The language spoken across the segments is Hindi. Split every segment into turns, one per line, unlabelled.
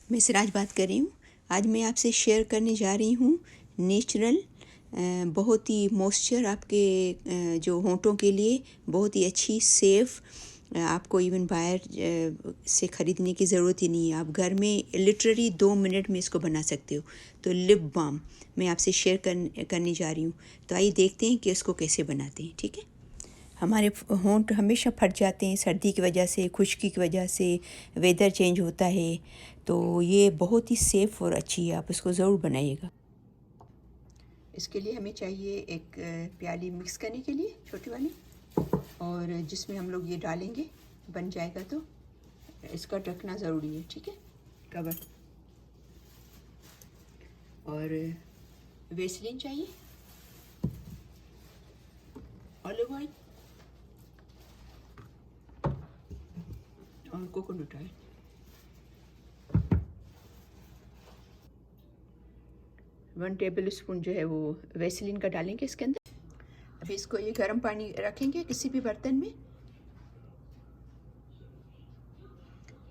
मैं सिराज बात कर रही हूँ। आज मैं आपसे शेयर करने जा रही हूँ नेचुरल बहुत ही मॉइस्चर आपके जो होंठों के लिए बहुत ही अच्छी सेफ़ आपको इवन बाहर से ख़रीदने की ज़रूरत ही नहीं है। आप घर में लिटरली 2 मिनट में इसको बना सकते हो। तो लिप बाम मैं आपसे शेयर करने जा रही हूँ। तो आइए देखते हैं कि इसको कैसे बनाते हैं। ठीक है। हमारे होंठ हमेशा फट जाते हैं सर्दी की वजह से, खुश्की की वजह से, वेदर चेंज होता है। तो ये बहुत ही सेफ़ और अच्छी है, आप इसको ज़रूर बनाइएगा। इसके लिए हमें चाहिए एक प्याली मिक्स करने के लिए छोटी वाली, और जिसमें हम लोग ये डालेंगे बन जाएगा। तो इसका ढकना ज़रूरी है। ठीक है, कवर। और वेसलिन चाहिए, ऑलिव ऑयल और coconut oil. One table spoon जो है वो वेसलिन का डालेंगे इसके अंदर। अभी इसको ये गर्म पानी रखेंगे किसी भी बर्तन में,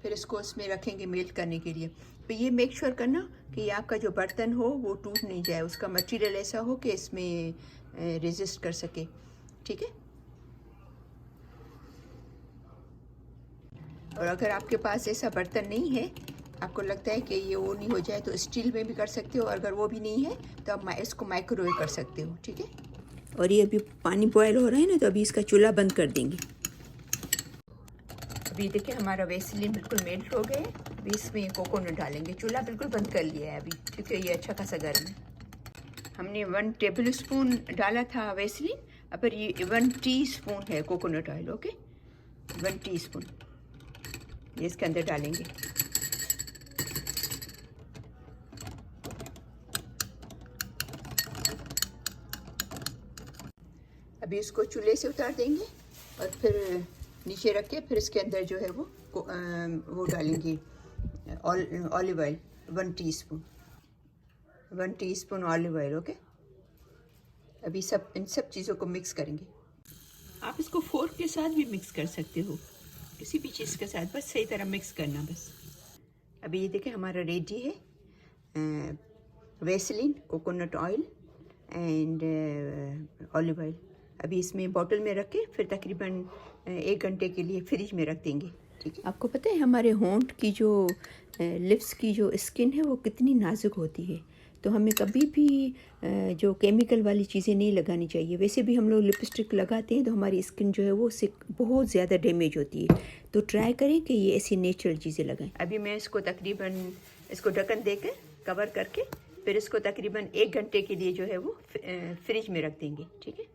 फिर इसको इसमें रखेंगे मेल्ट करने के लिए। तो ये मेक श्योर करना कि ये आपका जो बर्तन हो वो टूट नहीं जाए, उसका मटेरियल ऐसा हो कि इसमें रेजिस्ट कर सके। ठीक है। और अगर आपके पास ऐसा बर्तन नहीं है, आपको लगता है कि ये वो नहीं हो जाए, तो स्टील में भी कर सकते हो। और अगर वो भी नहीं है तो आप इसको माइक्रोवेव कर सकते हो। ठीक है। और ये अभी पानी बॉयल हो रहा है ना, तो अभी इसका चूल्हा बंद कर देंगे। अभी देखिए हमारा वेसलिन बिल्कुल मेल्ट हो गए। अभी इसमें कोकोनट डालेंगे। चूल्हा बिल्कुल बंद कर लिया है अभी, क्योंकि ये अच्छा खासा गर्म है। हमने 1 टेबल स्पून डाला था वेसलिन, अब ये 1 टीस्पून है कोकोनट ऑयल। ओके, 1 टीस्पून ये इसके अंदर डालेंगे। अभी इसको चूल्हे से उतार देंगे और फिर नीचे रख के फिर इसके अंदर जो है वो डालेंगे olive oil 1 teaspoon, 1 teaspoon olive oil. Okay. अभी इन सब चीज़ों को मिक्स करेंगे। आप इसको फोर्क के साथ भी मिक्स कर सकते हो, किसी भी चीज़ के साथ, बस सही तरह मिक्स करना बस। अभी ये देखें हमारा रेडी है Vaseline, coconut oil and olive oil. अभी इसमें बॉटल में रख के फिर तकरीबन 1 घंटे के लिए फ्रिज में रख देंगे। ठीक है। आपको पता है हमारे होंठ की जो लिप्स की जो स्किन है वो कितनी नाजुक होती है, तो हमें कभी भी जो केमिकल वाली चीज़ें नहीं लगानी चाहिए। वैसे भी हम लोग लिपस्टिक लगाते हैं तो हमारी स्किन जो है वो बहुत ज़्यादा डैमेज होती है। तो ट्राई करें कि ये ऐसी नेचुरल चीज़ें लगाएं। अभी मैं इसको तकरीबन इसको ढक्कन देकर कवर करके फिर इसको तकरीबन 1 घंटे के लिए जो है वो फ्रिज में रख देंगे। ठीक है।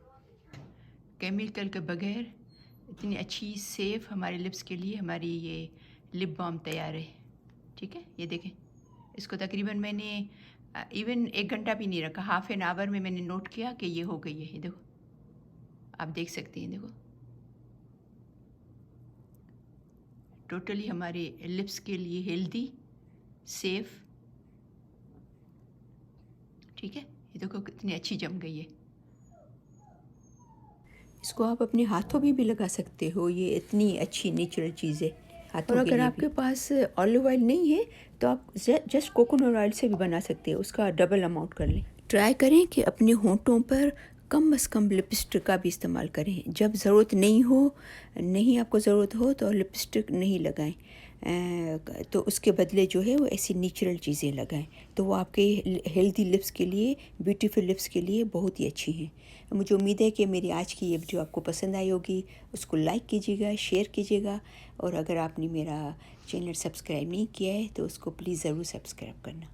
केमिकल के बगैर इतनी अच्छी सेफ़ हमारे लिप्स के लिए हमारी ये लिप बाम तैयार है। ठीक है। ये देखें, इसको तकरीबन मैंने इवन 1 घंटा भी नहीं रखा, हाफ एन आवर में मैंने नोट किया कि ये हो गई है। ये देखो, आप देख सकते हैं। देखो, टोटली हमारे लिप्स के लिए हेल्दी, सेफ़। ठीक है। ये देखो कितनी अच्छी जम गई है। इसको आप अपने हाथों में भी लगा सकते हो, ये इतनी अच्छी नेचुरल चीज़ है हाथों। और अगर आपके पास ऑलिव ऑयल नहीं है तो आप जस्ट कोकोनट ऑयल से भी बना सकते हो, उसका डबल अमाउंट कर लें। ट्राई करें कि अपने होंठों पर कम से कम लिपस्टिक का भी इस्तेमाल करें। जब ज़रूरत नहीं आपको ज़रूरत हो तो लिपस्टिक नहीं लगाएं, तो उसके बदले जो है वो ऐसी नेचुरल चीज़ें लगाएं। तो वो आपके हेल्दी लिप्स के लिए, ब्यूटीफुल लिप्स के लिए बहुत ही अच्छी हैं। मुझे उम्मीद है कि मेरी आज की ये वीडियो आपको पसंद आई होगी। उसको लाइक कीजिएगा, शेयर कीजिएगा, और अगर आपने मेरा चैनल सब्सक्राइब नहीं किया है तो उसको प्लीज़ ज़रूर सब्सक्राइब करना।